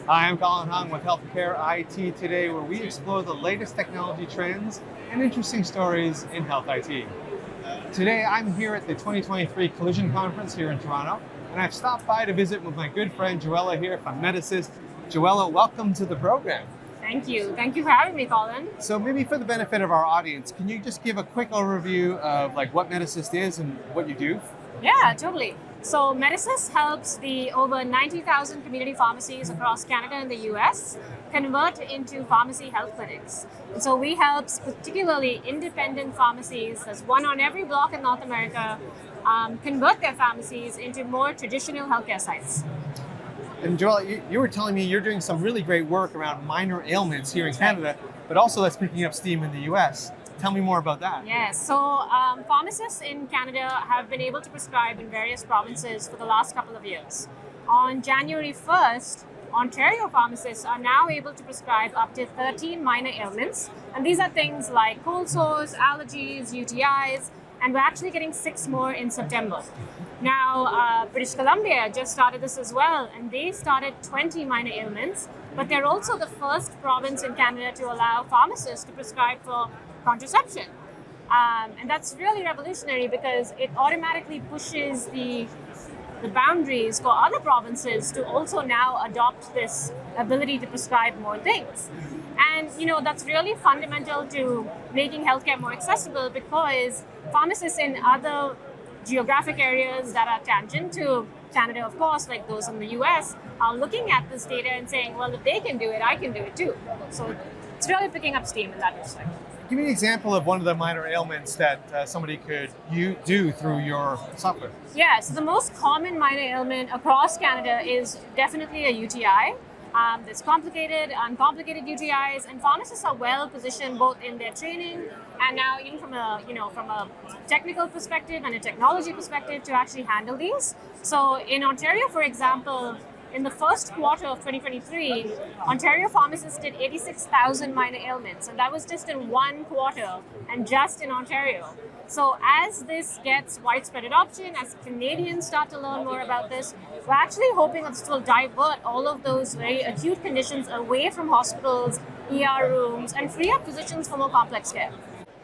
Hi, I'm Colin Hung with Healthcare IT today, where we explore the latest technology trends and interesting stories in health IT. Today, I'm here at the 2023 Collision Conference here in Toronto, and I've stopped by to visit with my good friend Joella here from MedEssist. Joella, welcome to the program. Thank you. Thank you for having me, Colin. So maybe for the benefit of our audience, can you just give a quick overview of what MedEssist is and what you do? Yeah, totally. So MedEssist helps the over 90,000 community pharmacies across Canada and the US convert into pharmacy health clinics. And so we help particularly independent pharmacies, there's one on every block in North America, convert their pharmacies into more traditional healthcare sites. And Joel, you were telling me you're doing some really great work around minor ailments here in Canada, but also that's picking up steam in the US. Tell me more about that. Yes, so pharmacists in Canada have been able to prescribe in various provinces for the last couple of years. On January 1st, Ontario pharmacists are now able to prescribe up to 13 minor ailments. And these are things like cold sores, allergies, UTIs, and we're actually getting 6 more in September. Now, British Columbia just started this as well, and they started 20 minor ailments, but they're also the first province in Canada to allow pharmacists to prescribe for contraception. And that's really revolutionary because it automatically pushes the boundaries for other provinces to also now adopt this ability to prescribe more things. And that's really fundamental to making healthcare more accessible because pharmacists in other geographic areas that are tangent to Canada, of course, like those in the US, are looking at this data and saying, well, if they can do it, I can do it too. So it's really picking up steam in that respect. Give me an example of one of the minor ailments that somebody could do through your software. Yeah, so the most common minor ailment across Canada is definitely a UTI. There's complicated, uncomplicated UTIs, and pharmacists are well positioned both in their training and now even from a technical perspective and a technology perspective to actually handle these. So in Ontario, for example, in the first quarter of 2023, Ontario pharmacists did 86,000 minor ailments, and that was just in one quarter and just in Ontario. So as this gets widespread adoption, as Canadians start to learn more about this, we're actually hoping that this will divert all of those very acute conditions away from hospitals, ER rooms, and free up physicians for more complex care.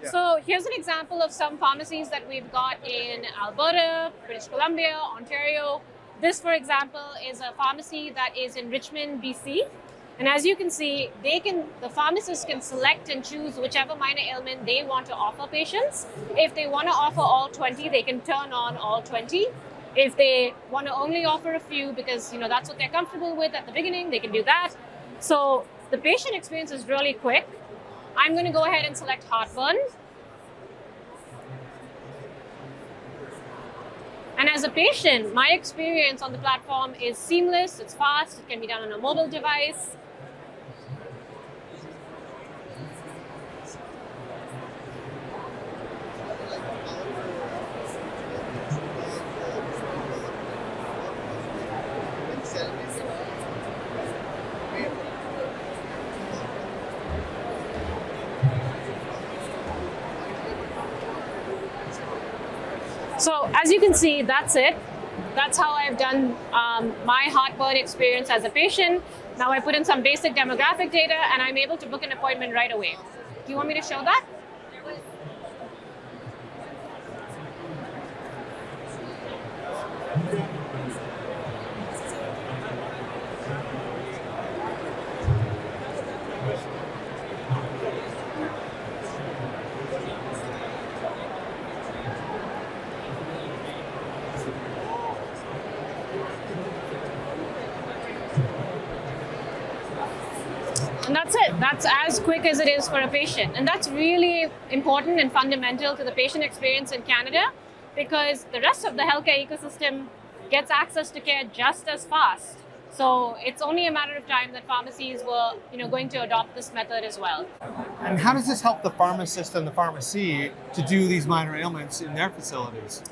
Yeah. So here's an example of some pharmacies that we've got in Alberta, British Columbia, Ontario. This, for example, is a pharmacy that is in Richmond, BC. And as you can see, the pharmacists can select and choose whichever minor ailment they want to offer patients. If they want to offer all 20, they can turn on all 20. If they want to only offer a few because that's what they're comfortable with at the beginning, they can do that. So the patient experience is really quick. I'm going to go ahead and select heartburn. And as a patient, my experience on the platform is seamless, it's fast, it can be done on a mobile device. So as you can see, that's it. That's how I've done my heartburn experience as a patient. Now I put in some basic demographic data and I'm able to book an appointment right away. Do you want me to show that? And that's it. That's as quick as it is for a patient. And that's really important and fundamental to the patient experience in Canada because the rest of the healthcare ecosystem gets access to care just as fast. So it's only a matter of time that pharmacies were, going to adopt this method as well. And how does this help the pharmacist and the pharmacy to do these minor ailments in their facilities?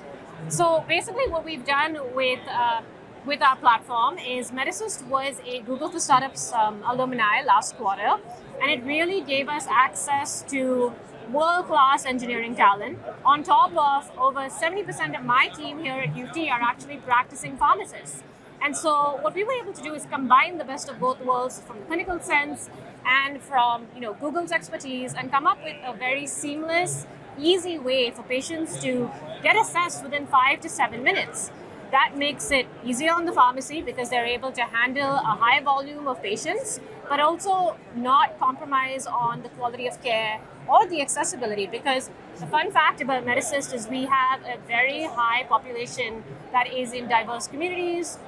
So basically what we've done with our platform is MedEssist was a Google for Startups alumni last quarter, and it really gave us access to world-class engineering talent. On top of over 70% of my team here at UT are actually practicing pharmacists. And so what we were able to do is combine the best of both worlds from the clinical sense and from Google's expertise and come up with a very seamless, easy way for patients to get assessed within 5 to 7 minutes. That makes it easier on the pharmacy because they're able to handle a high volume of patients, but also not compromise on the quality of care or the accessibility, because the fun fact about MedEssist is we have a very high population that is in diverse communities,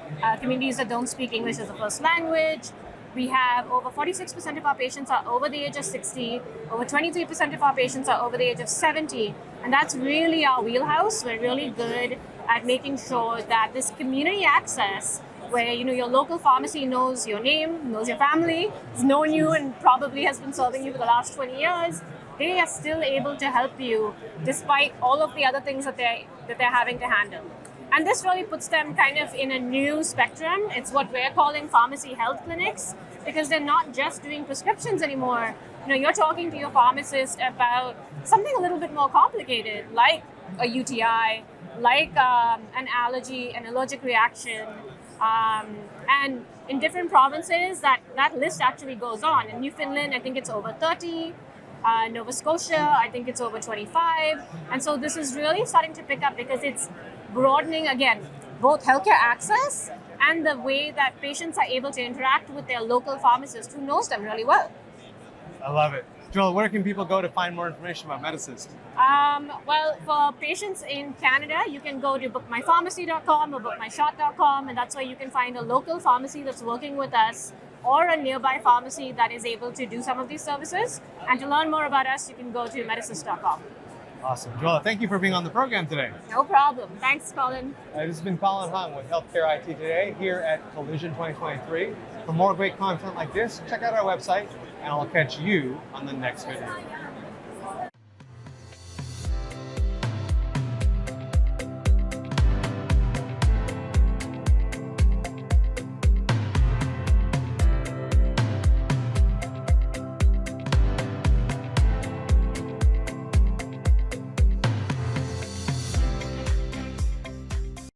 communities that don't speak English as a first language. We have over 46% of our patients are over the age of 60, over 23% of our patients are over the age of 70, and that's really our wheelhouse. We're really good at making sure that this community access, where your local pharmacy knows your name, knows your family, has known you and probably has been serving you for the last 20 years, they are still able to help you despite all of the other things that they're having to handle. And this really puts them kind of in a new spectrum. It's what we're calling pharmacy health clinics, because they're not just doing prescriptions anymore. You're talking to your pharmacist about something a little bit more complicated, like a UTI, like an allergy, an allergic reaction. And in different provinces, that list actually goes on. In Newfoundland, I think it's over 30. Nova Scotia, I think it's over 25. And so this is really starting to pick up because it's broadening, again, both healthcare access and the way that patients are able to interact with their local pharmacist who knows them really well. I love it. Joel, where can people go to find more information about MedEssist? Well, for patients in Canada, you can go to bookmypharmacy.com or bookmyshot.com, and that's where you can find a local pharmacy that's working with us or a nearby pharmacy that is able to do some of these services. And to learn more about us, you can go to MedEssist.com. Awesome. Joella, thank you for being on the program today. No problem. Thanks, Colin. This has been Colin Hung with Healthcare IT Today here at Collision 2023. For more great content like this, check out our website, and I'll catch you on the next video.